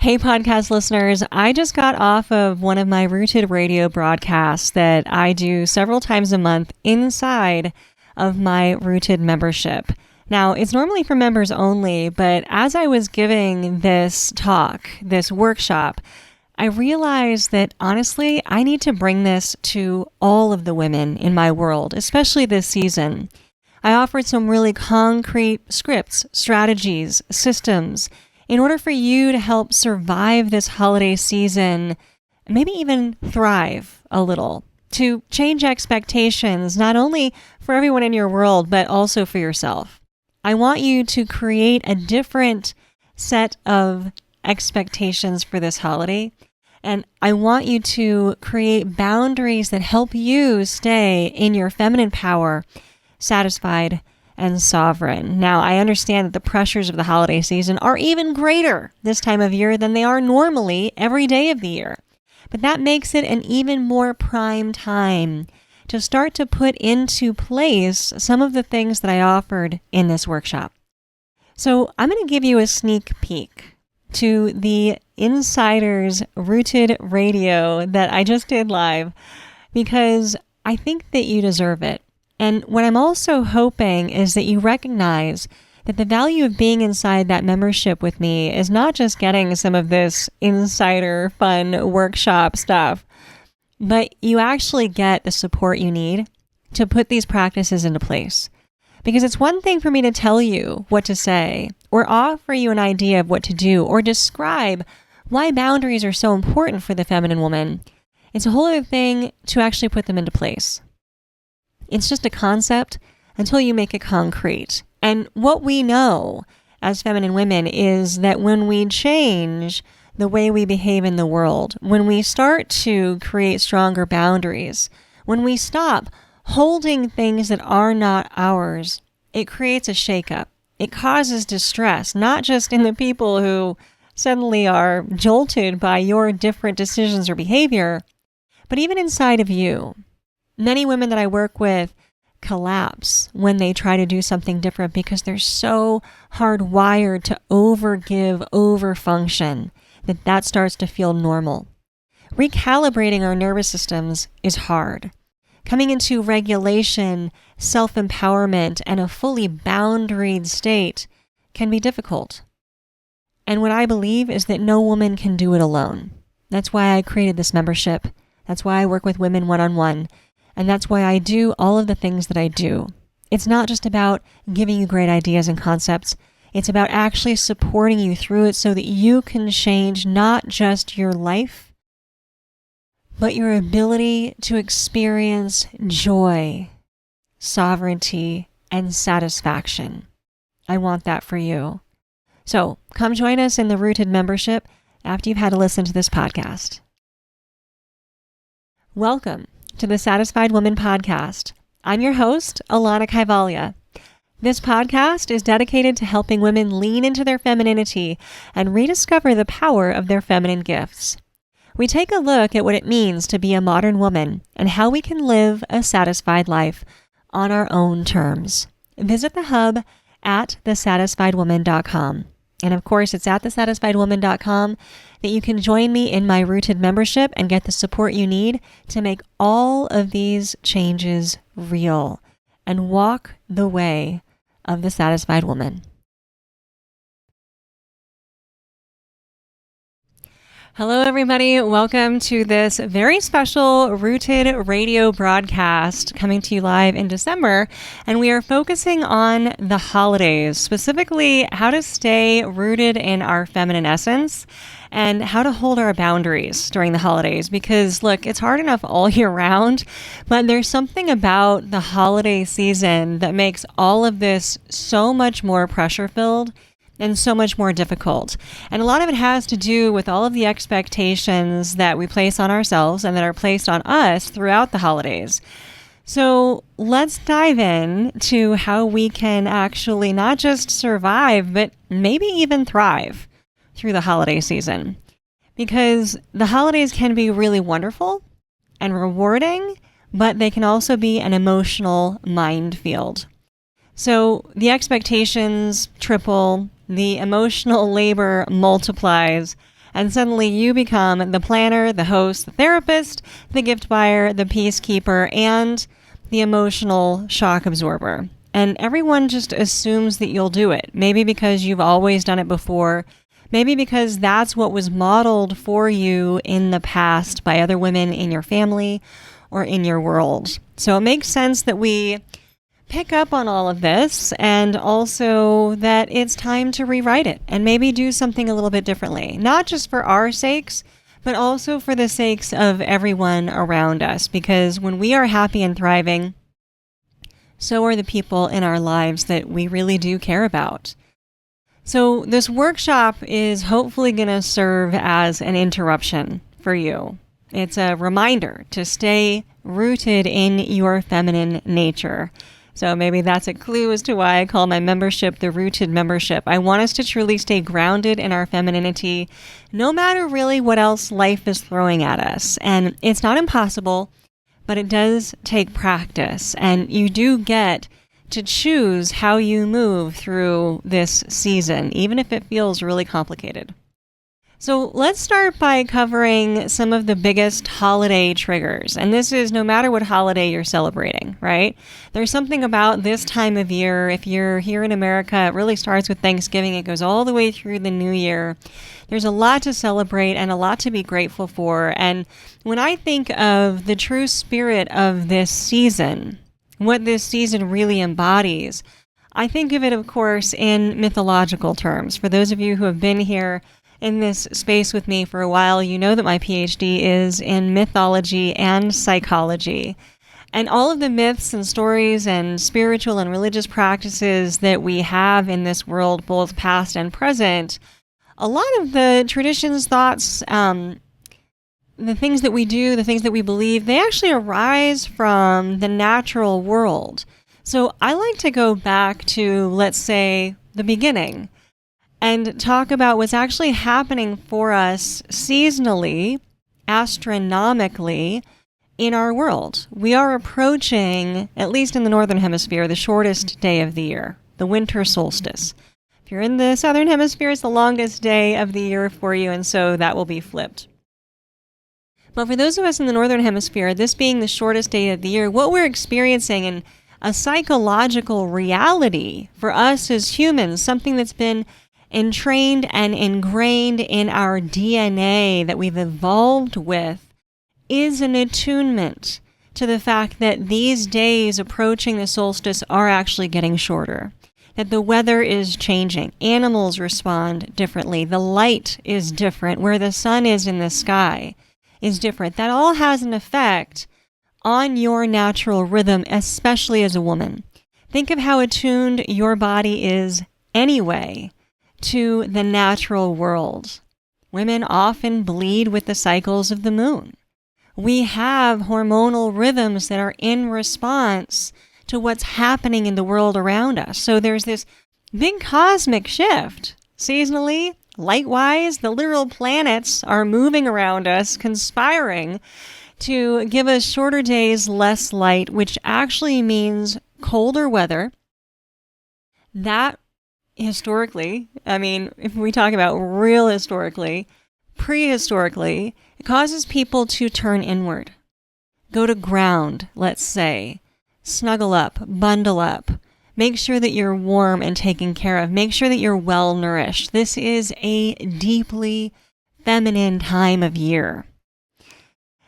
Hey, podcast listeners, I just got off of one of my Rooted radio broadcasts that I do several times a month inside of my Rooted membership. Now, it's normally for members only, but as I was giving this talk, this workshop, I realized that honestly, I need to bring this to all of the women in my world, especially this season. I offered some really concrete scripts, strategies, systems, in order for you to help survive this holiday season, maybe even thrive a little, to change expectations, not only for everyone in your world, but also for yourself. I want you to create a different set of expectations for this holiday, and I want you to create boundaries that help you stay in your feminine power, satisfied, and sovereign. Now, I understand that the pressures of the holiday season are even greater this time of year than they are normally every day of the year. But that makes it an even more prime time to start to put into place some of the things that I offered in this workshop. So I'm going to give you a sneak peek to the Insiders Rooted Radio that I just did live, because I think that you deserve it. And what I'm also hoping is that you recognize that the value of being inside that membership with me is not just getting some of this insider fun workshop stuff, but you actually get the support you need to put these practices into place. Because it's one thing for me to tell you what to say, or offer you an idea of what to do, or describe why boundaries are so important for the feminine woman. It's a whole other thing to actually put them into place. It's just a concept until you make it concrete. And what we know as feminine women is that when we change the way we behave in the world, when we start to create stronger boundaries, when we stop holding things that are not ours, it creates a shakeup. It causes distress, not just in the people who suddenly are jolted by your different decisions or behavior, but even inside of you. Many women that I work with collapse when they try to do something different because they're so hardwired to overgive, overfunction, that starts to feel normal. Recalibrating our nervous systems is hard. Coming into regulation, self-empowerment, and a fully boundaried state can be difficult. And what I believe is that no woman can do it alone. That's why I created this membership. That's why I work with women one-on-one. And that's why I do all of the things that I do. It's not just about giving you great ideas and concepts. It's about actually supporting you through it so that you can change not just your life, but your ability to experience joy, sovereignty, and satisfaction. I want that for you. So come join us in the Rooted membership after you've had to listen to this podcast. Welcome to the Satisfied Woman Podcast. I'm your host, Alanna Kaivalya. This podcast is dedicated to helping women lean into their femininity and rediscover the power of their feminine gifts. We take a look at what it means to be a modern woman and how we can live a satisfied life on our own terms. Visit the hub at thesatisfiedwoman.com. And of course, it's at thesatisfiedwoman.com that you can join me in my Rooted membership and get the support you need to make all of these changes real and walk the way of the satisfied woman. Hello, everybody. Welcome to this very special Rooted radio broadcast coming to you live in December. And we are focusing on the holidays, specifically how to stay rooted in our feminine essence and how to hold our boundaries during the holidays. Because look, it's hard enough all year round, but there's something about the holiday season that makes all of this so much more pressure filled and so much more difficult. And a lot of it has to do with all of the expectations that we place on ourselves and that are placed on us throughout the holidays. So let's dive in to how we can actually not just survive, but maybe even thrive through the holiday season. Because the holidays can be really wonderful and rewarding, but they can also be an emotional minefield. So the expectations triple, the emotional labor multiplies, And suddenly you become the planner, the host, the therapist, the gift buyer, the peacekeeper, and the emotional shock absorber. And everyone just assumes that you'll do it. Maybe because you've always done it before. Maybe because that's what was modeled for you in the past by other women in your family or in your world. So it makes sense that we pick up on all of this, and also that it's time to rewrite it and maybe do something a little bit differently, not just for our sakes, but also for the sakes of everyone around us. Because when we are happy and thriving, so are the people in our lives that we really do care about. So this workshop is hopefully going to serve as an interruption for you. It's a reminder to stay rooted in your feminine nature. So maybe that's a clue as to why I call my membership the Rooted Membership. I want us to truly stay grounded in our femininity, no matter really what else life is throwing at us. And it's not impossible, but it does take practice. And you do get to choose how you move through this season, even if it feels really complicated. So let's start by covering some of the biggest holiday triggers. And this is no matter what holiday you're celebrating, right? There's something about this time of year. If you're here in America, it really starts with Thanksgiving. It goes all the way through the new year. There's a lot to celebrate and a lot to be grateful for. And when I think of the true spirit of this season, what this season really embodies, I think of it, of course, in mythological terms. For those of you who have been here in this space with me for a while, you know that my Ph.D. is in mythology and psychology. And all of the myths and stories and spiritual and religious practices that we have in this world, both past and present, a lot of the traditions, thoughts, the things that we do, the things that we believe, they actually arise from the natural world. So I like to go back to, let's say, the beginning, and talk about what's actually happening for us seasonally, astronomically, in our world. We are approaching, at least in the Northern Hemisphere, the shortest day of the year, the winter solstice. If you're in the Southern Hemisphere, it's the longest day of the year for you, and so that will be flipped. But for those of us in the Northern Hemisphere, this being the shortest day of the year, what we're experiencing in a psychological reality for us as humans, something that's been entrained and ingrained in our DNA that we've evolved with, is an attunement to the fact that these days approaching the solstice are actually getting shorter, that the weather is changing, animals respond differently, the light is different, where the sun is in the sky is different. That all has an effect on your natural rhythm, especially as a woman. Think of how attuned your body is anyway to the natural world. Women often bleed with the cycles of the moon. We have hormonal rhythms that are in response to what's happening in the world around us. So there's this big cosmic shift. Seasonally, light-wise, the literal planets are moving around us, conspiring to give us shorter days, less light, which actually means colder weather. That historically, I mean, if we talk about real historically, prehistorically, it causes people to turn inward, go to ground, let's say, snuggle up, bundle up, make sure that you're warm and taken care of, make sure that you're well nourished. This is a deeply feminine time of year.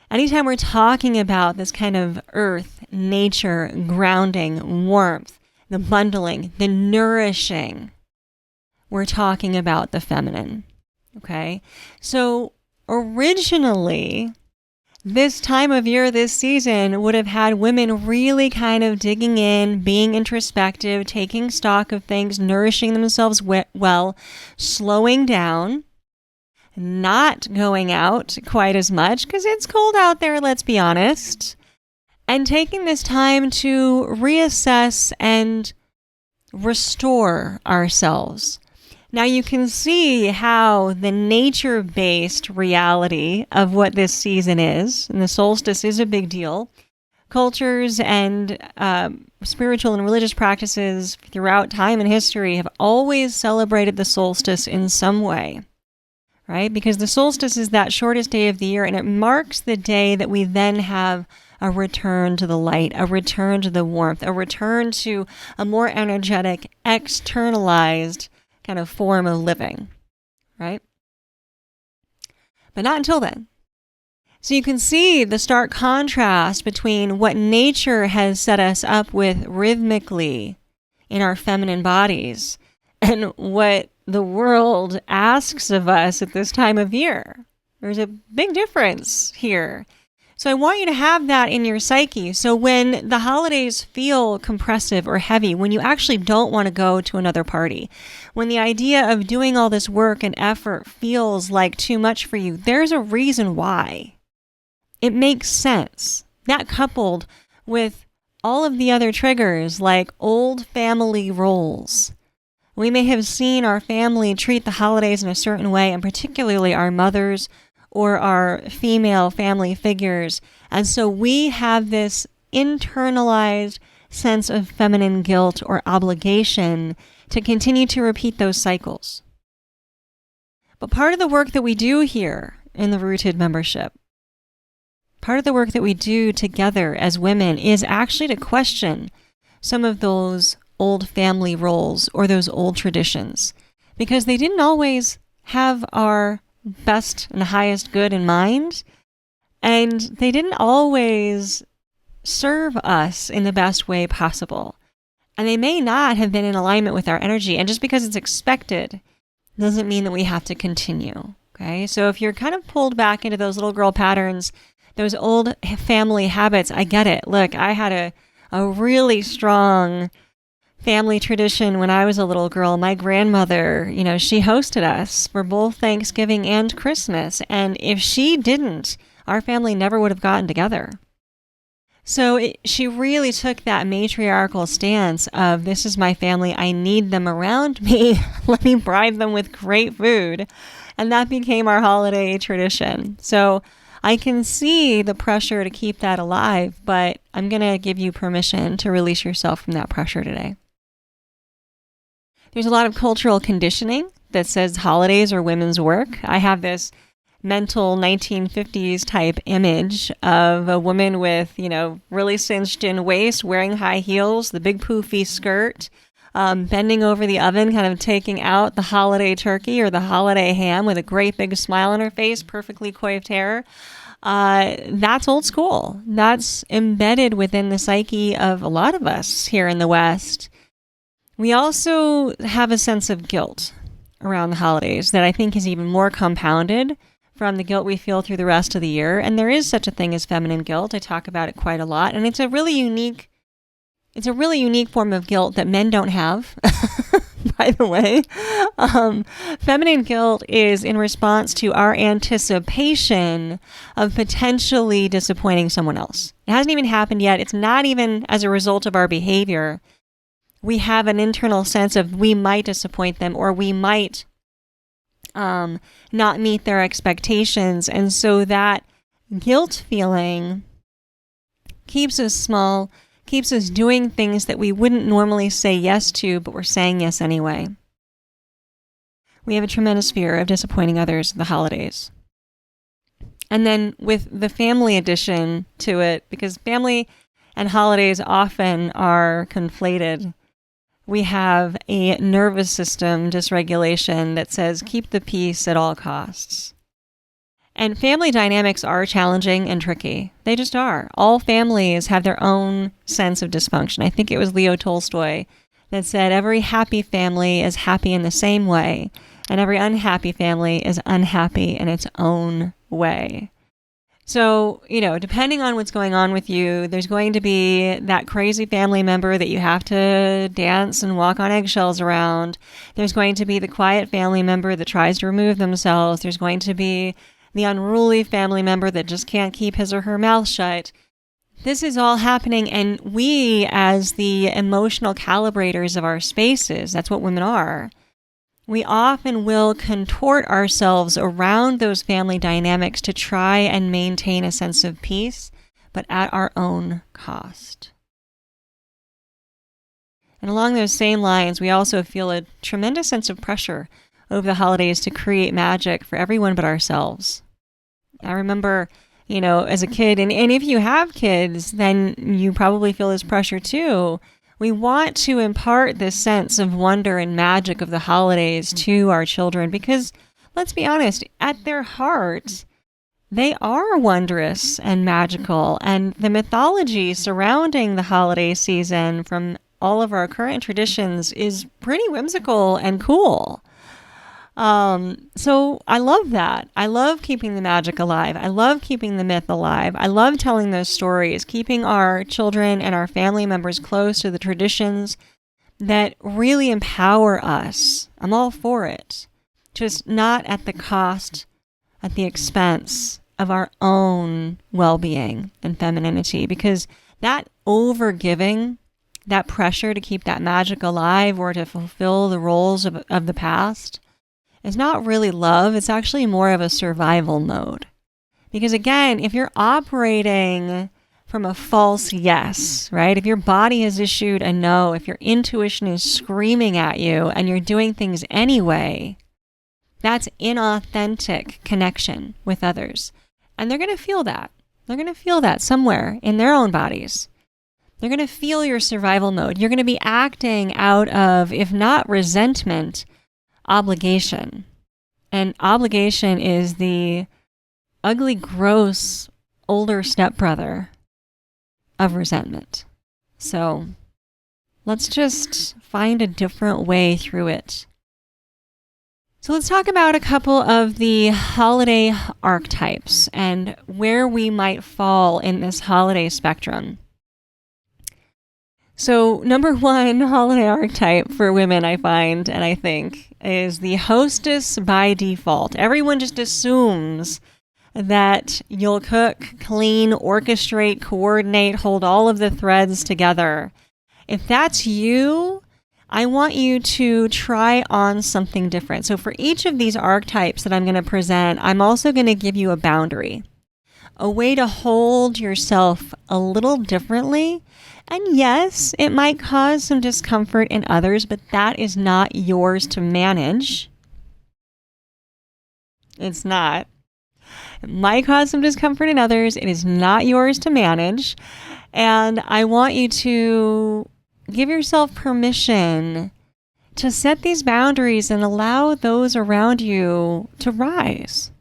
Anytime we're talking about this kind of earth, nature, grounding, warmth, the bundling, the nourishing, we're talking about the feminine, okay? So originally, this time of year, this season, would have had women really kind of digging in, being introspective, taking stock of things, nourishing themselves well, slowing down, not going out quite as much because it's cold out there, let's be honest, and taking this time to reassess and restore ourselves. Now you can see how the nature-based reality of what this season is, and the solstice is a big deal. Cultures and spiritual and religious practices throughout time and history have always celebrated the solstice in some way, right? Because the solstice is that shortest day of the year, and it marks the day that we then have a return to the light, a return to the warmth, a return to a more energetic, externalized kind of form of living, right? But not until then. So you can see the stark contrast between what nature has set us up with rhythmically in our feminine bodies and what the world asks of us at this time of year. There's a big difference here. So I want you to have that in your psyche. So when the holidays feel compressive or heavy, when you actually don't want to go to another party, when the idea of doing all this work and effort feels like too much for you, there's a reason why. It makes sense. That coupled with all of the other triggers like old family roles. We may have seen our family treat the holidays in a certain way, and particularly our mothers or our female family figures. And so we have this internalized sense of feminine guilt or obligation to continue to repeat those cycles. But part of the work that we do here in the Rooted membership, part of the work that we do together as women is actually to question some of those old family roles or those old traditions, because they didn't always have our best and highest good in mind, and they didn't always serve us in the best way possible. And they may not have been in alignment with our energy, and just because it's expected doesn't mean that we have to continue. Okay, so if you're kind of pulled back into those little girl patterns, those old family habits, I get it. Look, I had a really strong family tradition when I was a little girl. My grandmother, she hosted us for both Thanksgiving and Christmas. And if she didn't, our family never would have gotten together. So she really took that matriarchal stance of, this is my family, I need them around me. Let me bribe them with great food. And that became our holiday tradition. So I can see the pressure to keep that alive, but I'm going to give you permission to release yourself from that pressure today. There's a lot of cultural conditioning that says holidays are women's work. I have this mental 1950s type image of a woman with, really cinched in waist, wearing high heels, the big poofy skirt, bending over the oven, kind of taking out the holiday turkey or the holiday ham with a great big smile on her face, perfectly coiffed hair. That's old school. That's embedded within the psyche of a lot of us here in the West. We also have a sense of guilt around the holidays that I think is even more compounded from the guilt we feel through the rest of the year. And there is such a thing as feminine guilt. I talk about it quite a lot. And it's a really unique form of guilt that men don't have, by the way. Feminine guilt is in response to our anticipation of potentially disappointing someone else. It hasn't even happened yet. It's not even as a result of our behavior. We have an internal sense of we might disappoint them, or we might not meet their expectations. And so that guilt feeling keeps us small, keeps us doing things that we wouldn't normally say yes to, but we're saying yes anyway. We have a tremendous fear of disappointing others at the holidays. And then with the family addition to it, because family and holidays often are conflated, we have a nervous system dysregulation that says keep the peace at all costs. And family dynamics are challenging and tricky. They just are. All families have their own sense of dysfunction. I think it was Leo Tolstoy that said every happy family is happy in the same way, and every unhappy family is unhappy in its own way. So, depending on what's going on with you, there's going to be that crazy family member that you have to dance and walk on eggshells around. There's going to be the quiet family member that tries to remove themselves. There's going to be the unruly family member that just can't keep his or her mouth shut. This is all happening, and we, as the emotional calibrators of our spaces, that's what women are, we often will contort ourselves around those family dynamics to try and maintain a sense of peace, but at our own cost. And along those same lines, we also feel a tremendous sense of pressure over the holidays to create magic for everyone but ourselves. I remember, as a kid, and if you have kids, then you probably feel this pressure too. We want to impart this sense of wonder and magic of the holidays to our children because, let's be honest, at their heart, they are wondrous and magical. And the mythology surrounding the holiday season from all of our current traditions is pretty whimsical and cool. So I love that. I love keeping the magic alive. I love keeping the myth alive. I love telling those stories, keeping our children and our family members close to the traditions that really empower us. I'm all for it. Just not at the cost, at the expense of our own well-being and femininity, because that overgiving, that pressure to keep that magic alive or to fulfill the roles of the past is not really love. It's actually more of a survival mode. Because again, if you're operating from a false yes, right? If your body has issued a no, if your intuition is screaming at you and you're doing things anyway, that's inauthentic connection with others. And they're going to feel that. They're going to feel that somewhere in their own bodies. They're going to feel your survival mode. You're going to be acting out of, if not resentment, obligation. And obligation is the ugly, gross, older stepbrother of resentment. So let's just find a different way through it. So let's talk about a couple of the holiday archetypes and where we might fall in this holiday spectrum. So number one holiday archetype for women, I find, and I think, is the hostess by default. Everyone just assumes that you'll cook, clean, orchestrate, coordinate, hold all of the threads together. If that's you, I want you to try on something different. So for each of these archetypes that I'm going to present, I'm also going to give you a boundary, a way to hold yourself a little differently. And yes, it might cause some discomfort in others, but that is not yours to manage. It's not. It might cause some discomfort in others. It is not yours to manage. And I want you to give yourself permission to set these boundaries and allow those around you to rise.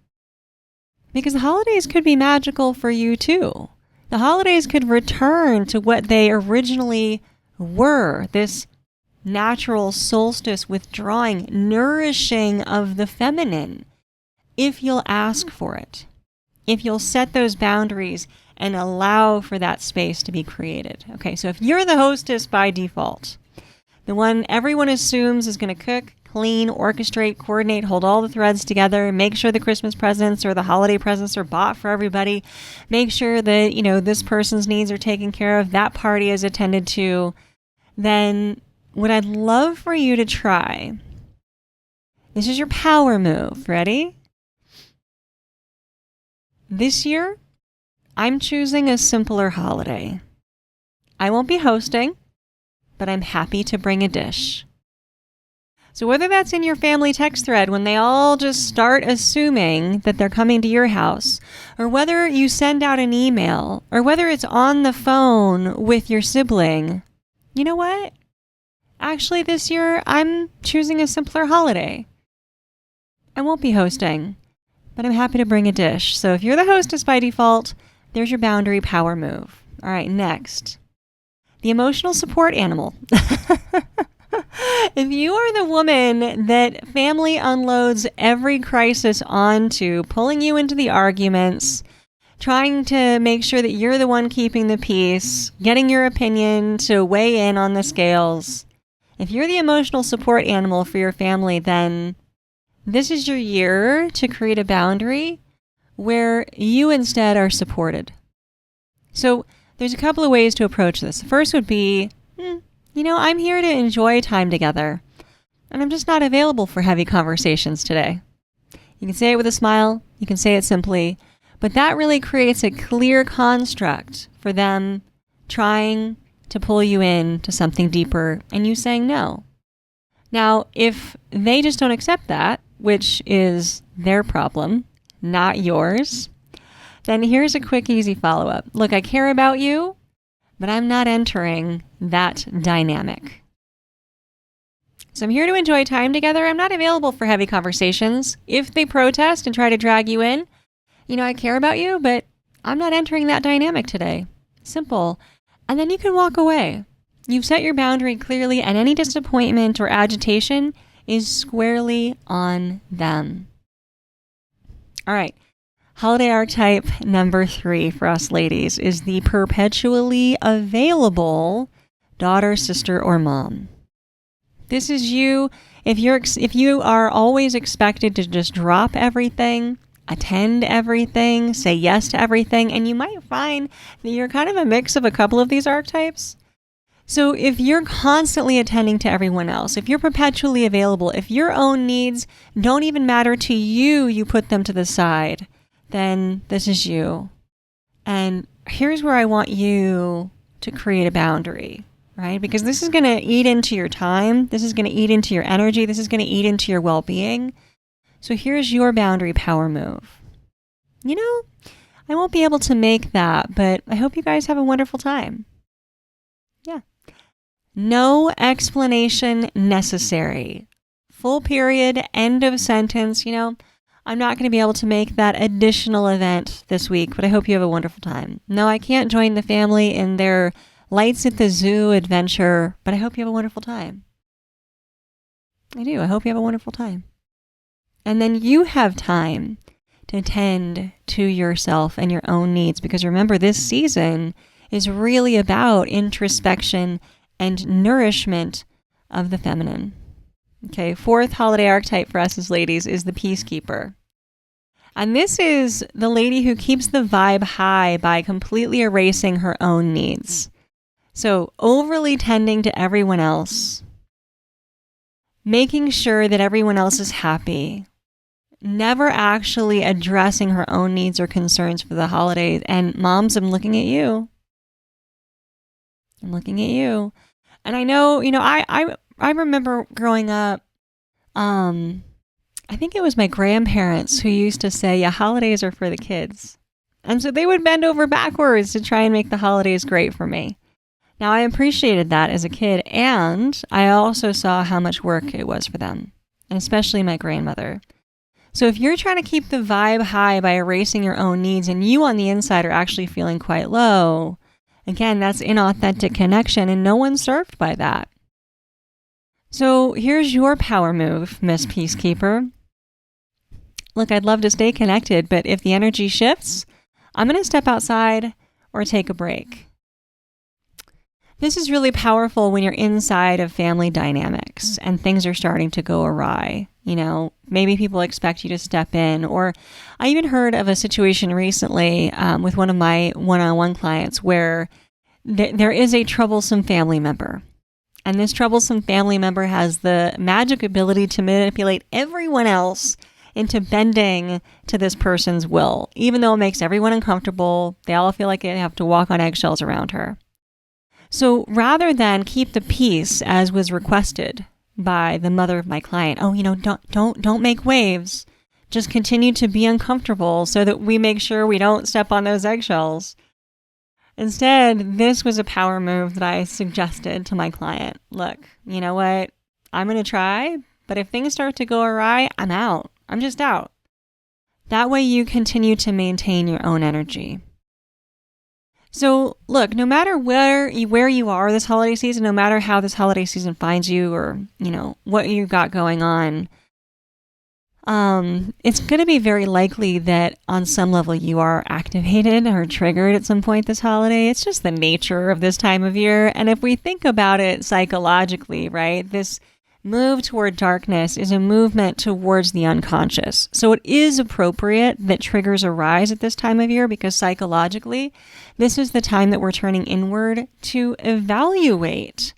Because the holidays could be magical for you too. The holidays could return to what they originally were, this natural solstice withdrawing, nourishing of the feminine, if you'll ask for it, if you'll set those boundaries and allow for that space to be created. Okay, so if you're the hostess by default, the one everyone assumes is going to cook, clean, orchestrate, coordinate, hold all the threads together, make sure the Christmas presents or the holiday presents are bought for everybody, make sure that, this person's needs are taken care of, that party is attended to, then what I'd love for you to try, this is your power move. Ready? This year, I'm choosing a simpler holiday. I won't be hosting, but I'm happy to bring a dish. So whether that's in your family text thread when they all just start assuming that they're coming to your house, or whether you send out an email, or whether it's on the phone with your sibling, you know what? Actually, this year, I'm choosing a simpler holiday. I won't be hosting, but I'm happy to bring a dish. So if you're the hostess by default, there's your boundary power move. All right, next. The emotional support animal. If you are the woman that family unloads every crisis onto, pulling you into the arguments, trying to make sure that you're the one keeping the peace, getting your opinion to weigh in on the scales, if you're the emotional support animal for your family, then this is your year to create a boundary where you instead are supported. So there's a couple of ways to approach this. The first would be, I'm here to enjoy time together, and I'm just not available for heavy conversations today. You can say it with a smile, you can say it simply, but that really creates a clear construct for them trying to pull you in to something deeper and you saying no. Now, if they just don't accept that, which is their problem, not yours, then here's a quick, easy follow-up. Look, I care about you, but I'm not entering that dynamic. So I'm here to enjoy time together. I'm not available for heavy conversations. If they protest and try to drag you in, I care about you, but I'm not entering that dynamic today. Simple. And then you can walk away. You've set your boundary clearly, and any disappointment or agitation is squarely on them. All right. Holiday archetype number 3 for us ladies is the perpetually available daughter, sister, or mom. This is you. If you are always expected to just drop everything, attend everything, say yes to everything, and you might find that you're kind of a mix of a couple of these archetypes. So if you're constantly attending to everyone else, if you're perpetually available, if your own needs don't even matter to you, you put them to the side, then this is you. And here's where I want you to create a boundary, right? Because this is going to eat into your time. This is going to eat into your energy. This is going to eat into your well-being. So here's your boundary power move. I won't be able to make that, but I hope you guys have a wonderful time. Yeah. No explanation necessary. Full period, end of sentence. I'm not going to be able to make that additional event this week, but I hope you have a wonderful time. No, I can't join the family in their lights at the zoo adventure, but I hope you have a wonderful time. I do. I hope you have a wonderful time. And then you have time to tend to yourself and your own needs, because remember, this season is really about introspection and nourishment of the feminine. Okay, 4th holiday archetype for us as ladies is the peacekeeper. And this is the lady who keeps the vibe high by completely erasing her own needs. So overly tending to everyone else, making sure that everyone else is happy, never actually addressing her own needs or concerns for the holidays. And moms, I'm looking at you. I'm looking at you. And I know, I remember growing up, I think it was my grandparents who used to say, yeah, holidays are for the kids. And so they would bend over backwards to try and make the holidays great for me. Now, I appreciated that as a kid, and I also saw how much work it was for them, and especially my grandmother. So if you're trying to keep the vibe high by erasing your own needs, and you on the inside are actually feeling quite low, again, that's inauthentic connection, and no one's served by that. So here's your power move, Miss Peacekeeper. Look, I'd love to stay connected, but if the energy shifts, I'm going to step outside or take a break. This is really powerful when you're inside of family dynamics and things are starting to go awry. Maybe people expect you to step in. Or I even heard of a situation recently with one of my one-on-one clients where there is a troublesome family member. And this troublesome family member has the magic ability to manipulate everyone else into bending to this person's will, even though it makes everyone uncomfortable. They all feel like they have to walk on eggshells around her. So rather than keep the peace as was requested by the mother of my client, don't make waves. Just continue to be uncomfortable so that we make sure we don't step on those eggshells. Instead, this was a power move that I suggested to my client. Look, you know what? I'm going to try, but if things start to go awry, I'm out. I'm just out. That way you continue to maintain your own energy. So look, no matter where you are this holiday season, no matter how this holiday season finds you or, what you got going on, it's going to be very likely that on some level you are activated or triggered at some point this holiday. It's just the nature of this time of year. And if we think about it psychologically, right, this move toward darkness is a movement towards the unconscious. So it is appropriate that triggers arise at this time of year because psychologically, this is the time that we're turning inward to evaluate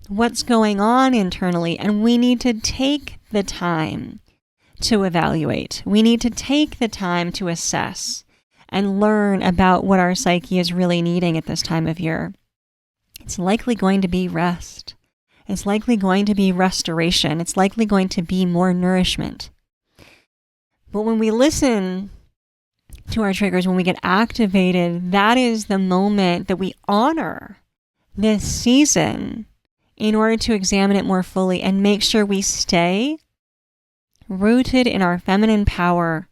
what's going on internally. And we need to take the time to evaluate. We need to take the time to assess and learn about what our psyche is really needing at this time of year. It's likely going to be rest. It's likely going to be restoration. It's likely going to be more nourishment. But when we listen to our triggers, when we get activated, that is the moment that we honor this season in order to examine it more fully and make sure we stay rooted in our feminine power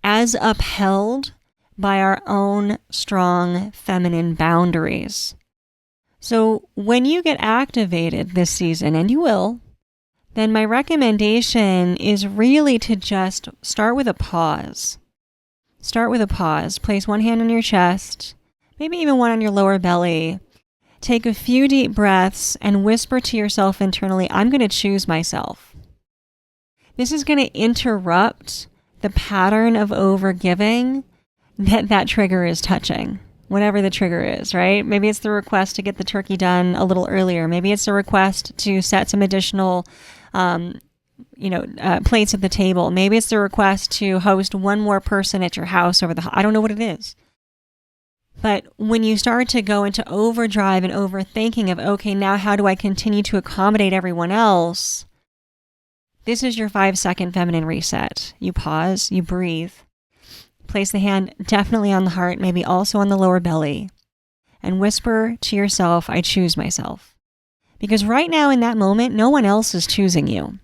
as upheld by our own strong feminine boundaries. So when you get activated this season, and you will, then my recommendation is really to just start with a pause. Start with a pause. Place one hand on your chest, maybe even one on your lower belly. Take a few deep breaths and whisper to yourself internally, I'm going to choose myself. This is going to interrupt the pattern of overgiving that trigger is touching, whatever the trigger is, right? Maybe it's the request to get the turkey done a little earlier. Maybe it's a request to set some additional plates at the table. Maybe it's the request to host one more person at your house I don't know what it is. But when you start to go into overdrive and overthinking of, okay, now how do I continue to accommodate everyone else? This is your 5-second feminine reset. You pause, you breathe, place the hand definitely on the heart, maybe also on the lower belly, and whisper to yourself, I choose myself. Because right now in that moment, no one else is choosing you.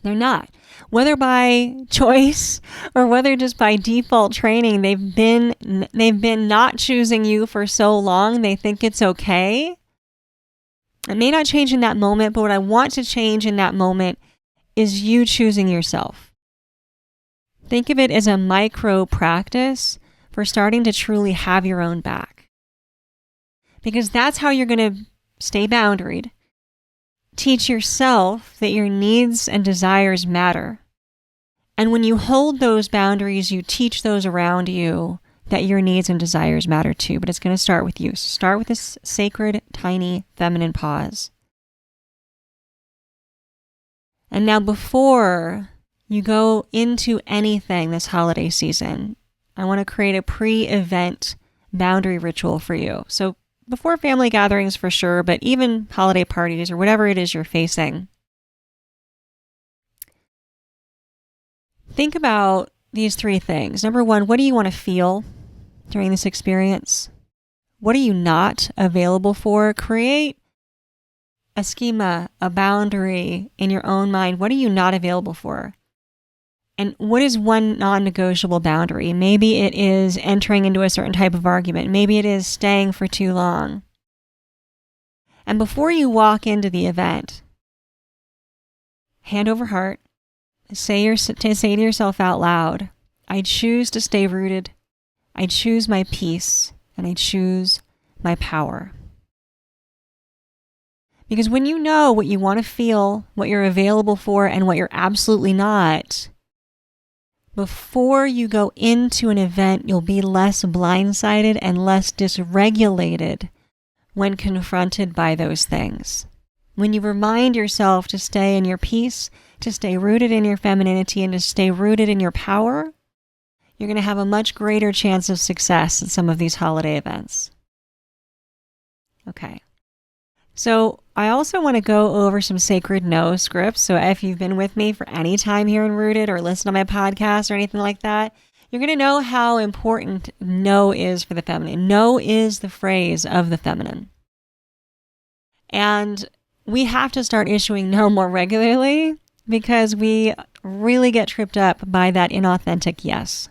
They're not. Whether by choice or whether just by default training, they've been not choosing you for so long, they think it's okay. It may not change in that moment, but what I want to change in that moment is you choosing yourself. Think of it as a micro practice for starting to truly have your own back. Because that's how you're going to stay boundaried. Teach yourself that your needs and desires matter. And when you hold those boundaries, you teach those around you that your needs and desires matter too. But it's going to start with you. So start with this sacred, tiny, feminine pause. And now before you go into anything this holiday season, I want to create a pre-event boundary ritual for you. So before family gatherings for sure, but even holiday parties or whatever it is you're facing. Think about these 3 things. Number 1, what do you want to feel during this experience? What are you not available for? Create a schema, a boundary in your own mind. What are you not available for? And what is one non-negotiable boundary? Maybe it is entering into a certain type of argument. Maybe it is staying for too long. And before you walk into the event, hand over heart, say to yourself out loud, I choose to stay rooted. I choose my peace, and I choose my power. Because when you know what you want to feel, what you're available for, and what you're absolutely not, before you go into an event, you'll be less blindsided and less dysregulated when confronted by those things. When you remind yourself to stay in your peace, to stay rooted in your femininity, and to stay rooted in your power, you're going to have a much greater chance of success in some of these holiday events. Okay. So I also want to go over some sacred no scripts. So if you've been with me for any time here in Rooted or listened to my podcast or anything like that, you're going to know how important no is for the feminine. No is the phrase of the feminine. And we have to start issuing no more regularly because we really get tripped up by that inauthentic yes.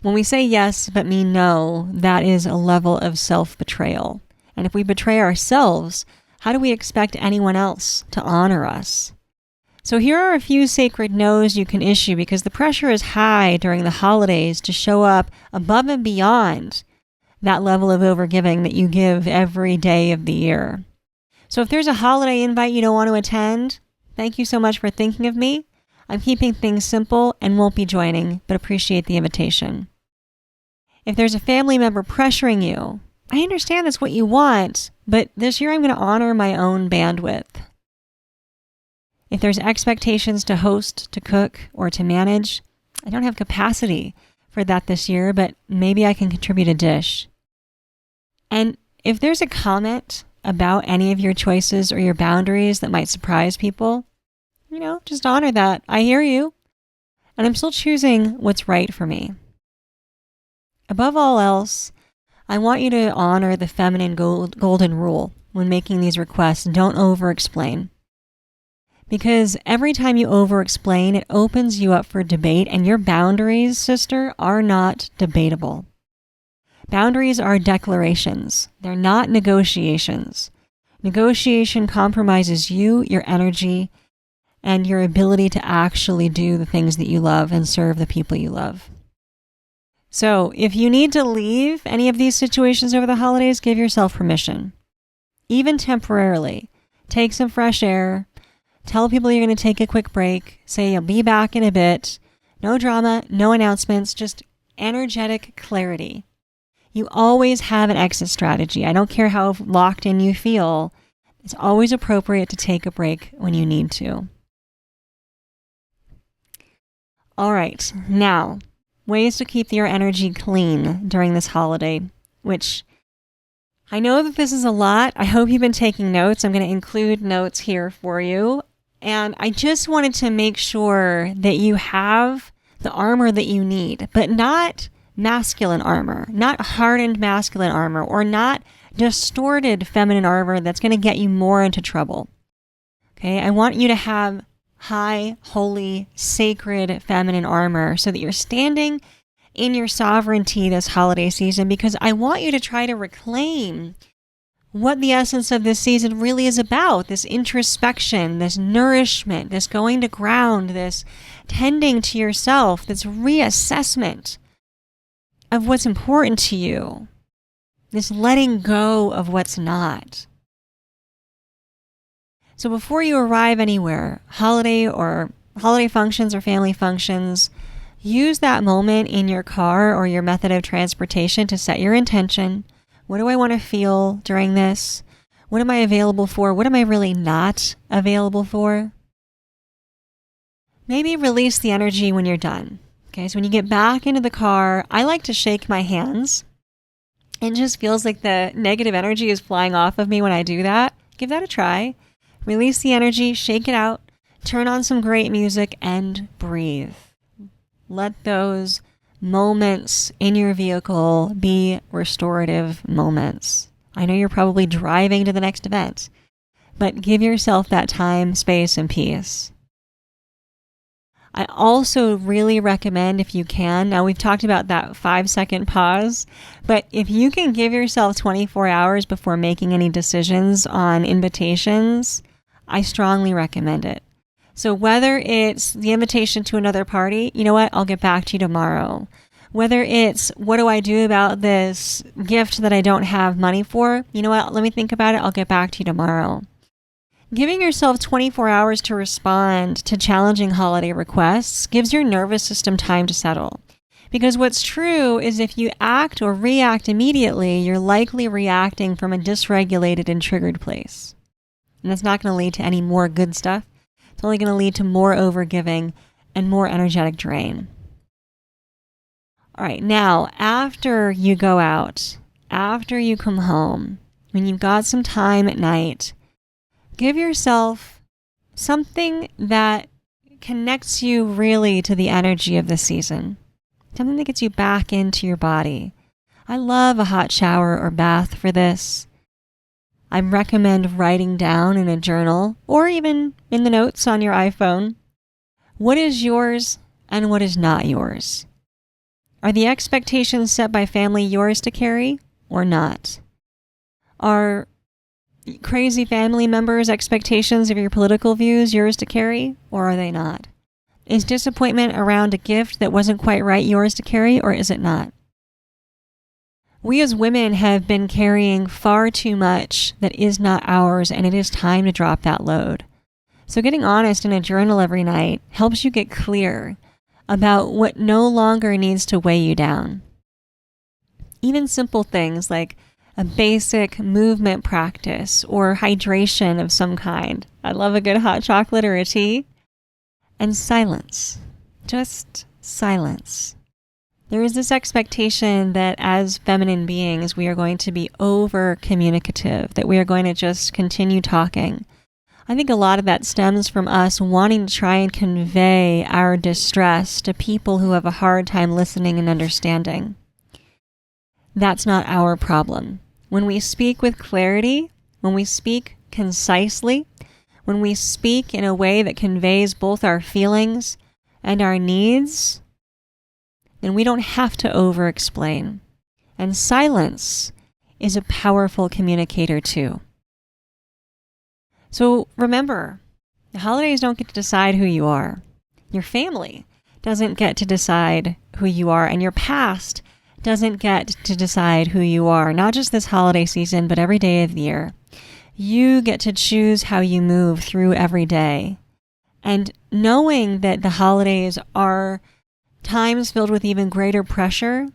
When we say yes but mean no, that is a level of self-betrayal. And if we betray ourselves, how do we expect anyone else to honor us? So here are a few sacred no's you can issue because the pressure is high during the holidays to show up above and beyond that level of overgiving that you give every day of the year. So if there's a holiday invite you don't want to attend, thank you so much for thinking of me. I'm keeping things simple and won't be joining, but appreciate the invitation. If there's a family member pressuring you, I understand that's what you want, but this year I'm going to honor my own bandwidth. If there's expectations to host, to cook, or to manage, I don't have capacity for that this year, but maybe I can contribute a dish. And if there's a comment about any of your choices or your boundaries that might surprise people, just honor that. I hear you, and I'm still choosing what's right for me. Above all else, I want you to honor the feminine golden rule when making these requests. Don't over-explain. Because every time you over-explain, it opens you up for debate, and your boundaries, sister, are not debatable. Boundaries are declarations. They're not negotiations. Negotiation compromises you, your energy, and your ability to actually do the things that you love and serve the people you love. So if you need to leave any of these situations over the holidays, give yourself permission. Even temporarily. Take some fresh air. Tell people you're going to take a quick break. Say you'll be back in a bit. No drama, no announcements, just energetic clarity. You always have an exit strategy. I don't care how locked in you feel. It's always appropriate to take a break when you need to. All right, now, ways to keep your energy clean during this holiday, which I know that this is a lot. I hope you've been taking notes. I'm going to include notes here for you. And I just wanted to make sure that you have the armor that you need, but not masculine armor, not hardened masculine armor, or not distorted feminine armor that's going to get you more into trouble. Okay, I want you to have high, holy, sacred feminine armor so that you're standing in your sovereignty this holiday season, because I want you to try to reclaim what the essence of this season really is about. This introspection, this nourishment, this going to ground, this tending to yourself, this reassessment of what's important to you, this letting go of what's not. So before you arrive anywhere, holiday functions or family functions, use that moment in your car or your method of transportation to set your intention. What do I want to feel during this? What am I available for? What am I really not available for? Maybe release the energy when you're done. Okay, so when you get back into the car, I like to shake my hands. It just feels like the negative energy is flying off of me when I do that. Give that a try. Release the energy, shake it out, turn on some great music, and breathe. Let those moments in your vehicle be restorative moments. I know you're probably driving to the next event, but give yourself that time, space, and peace. I also really recommend, if you can, now we've talked about that 5-second pause, but if you can give yourself 24 hours before making any decisions on invitations, I strongly recommend it. So whether it's the invitation to another party, you know what, I'll get back to you tomorrow. Whether it's, what do I do about this gift that I don't have money for? You know what, let me think about it, I'll get back to you tomorrow. Giving yourself 24 hours to respond to challenging holiday requests gives your nervous system time to settle. Because what's true is if you act or react immediately, you're likely reacting from a dysregulated and triggered place. And that's not going to lead to any more good stuff. It's only going to lead to more overgiving and more energetic drain. All right, now, after you go out, after you come home, when you've got some time at night, give yourself something that connects you really to the energy of the season. Something that gets you back into your body. I love a hot shower or bath for this. I recommend writing down in a journal or even in the notes on your iPhone what is yours and what is not yours. Are the expectations set by family yours to carry or not? Are crazy family members' expectations of your political views yours to carry, or are they not? Is disappointment around a gift that wasn't quite right yours to carry, or is it not? We as women have been carrying far too much that is not ours, and it is time to drop that load. So getting honest in a journal every night helps you get clear about what no longer needs to weigh you down. Even simple things like a basic movement practice or hydration of some kind. I love a good hot chocolate or a tea. And silence. Just silence. There is this expectation that as feminine beings, we are going to be over communicative, that we are going to just continue talking. I think a lot of that stems from us wanting to try and convey our distress to people who have a hard time listening and understanding. That's not our problem. When we speak with clarity, when we speak concisely, when we speak in a way that conveys both our feelings and our needs, then we don't have to over-explain. And silence is a powerful communicator too. So remember, the holidays don't get to decide who you are. Your family doesn't get to decide who you are, and your past doesn't get to decide who you are, not just this holiday season, but every day of the year. You get to choose how you move through every day. And knowing that the holidays are times filled with even greater pressure,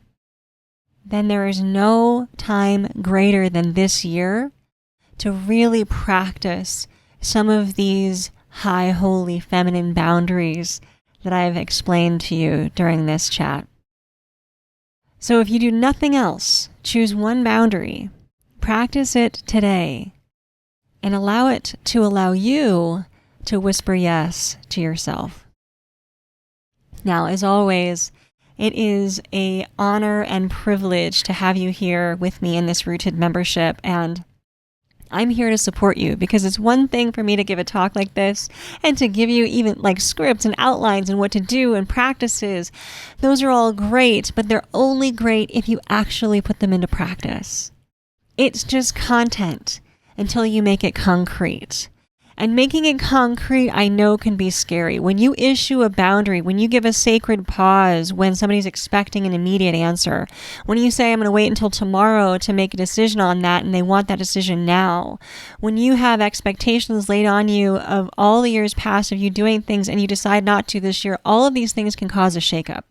then there is no time greater than this year to really practice some of these high, holy, feminine boundaries that I've explained to you during this chat. So if you do nothing else, choose one boundary, practice it today, and allow it to allow you to whisper yes to yourself. Now, as always, it is an honor and privilege to have you here with me in this Rooted membership, and I'm here to support you because it's one thing for me to give a talk like this and to give you even like scripts and outlines and what to do and practices. Those are all great, but they're only great if you actually put them into practice. It's just content until you make it concrete. And making it concrete, I know, can be scary. When you issue a boundary, when you give a sacred pause, when somebody's expecting an immediate answer, when you say, I'm going to wait until tomorrow to make a decision on that, and they want that decision now, when you have expectations laid on you of all the years past of you doing things and you decide not to this year, all of these things can cause a shakeup.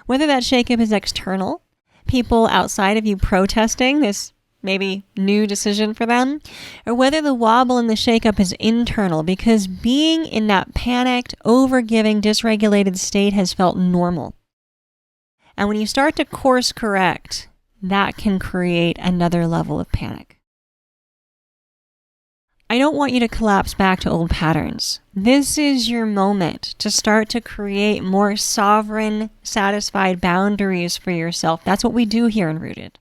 Whether that shakeup is external, people outside of you protesting this maybe new decision for them, or whether the wobble and the shakeup is internal because being in that panicked, overgiving, dysregulated state has felt normal. And when you start to course correct, that can create another level of panic. I don't want you to collapse back to old patterns. This is your moment to start to create more sovereign, satisfied boundaries for yourself. That's what we do here in Rooted.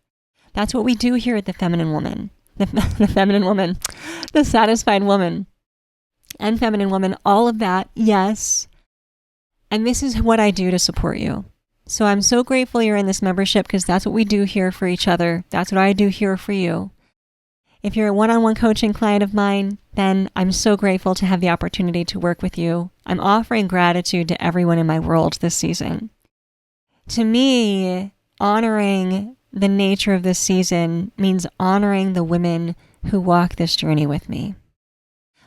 That's what we do here at the Feminine Woman. The Feminine Woman. The Satisfied Woman. And Feminine Woman. All of that, yes. And this is what I do to support you. So I'm so grateful you're in this membership because that's what we do here for each other. That's what I do here for you. If you're a one-on-one coaching client of mine, then I'm so grateful to have the opportunity to work with you. I'm offering gratitude to everyone in my world this season. To me, honoring the nature of this season means honoring the women who walk this journey with me.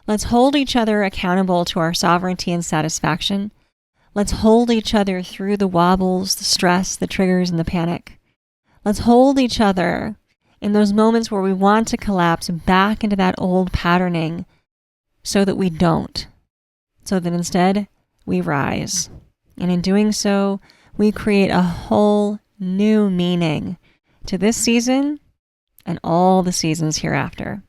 Let's hold each other accountable to our sovereignty and satisfaction. Let's hold each other through the wobbles, the stress, the triggers, and the panic. Let's hold each other in those moments where we want to collapse back into that old patterning so that we don't, so that instead we rise. And in doing so, we create a whole new meaning to this season and all the seasons hereafter.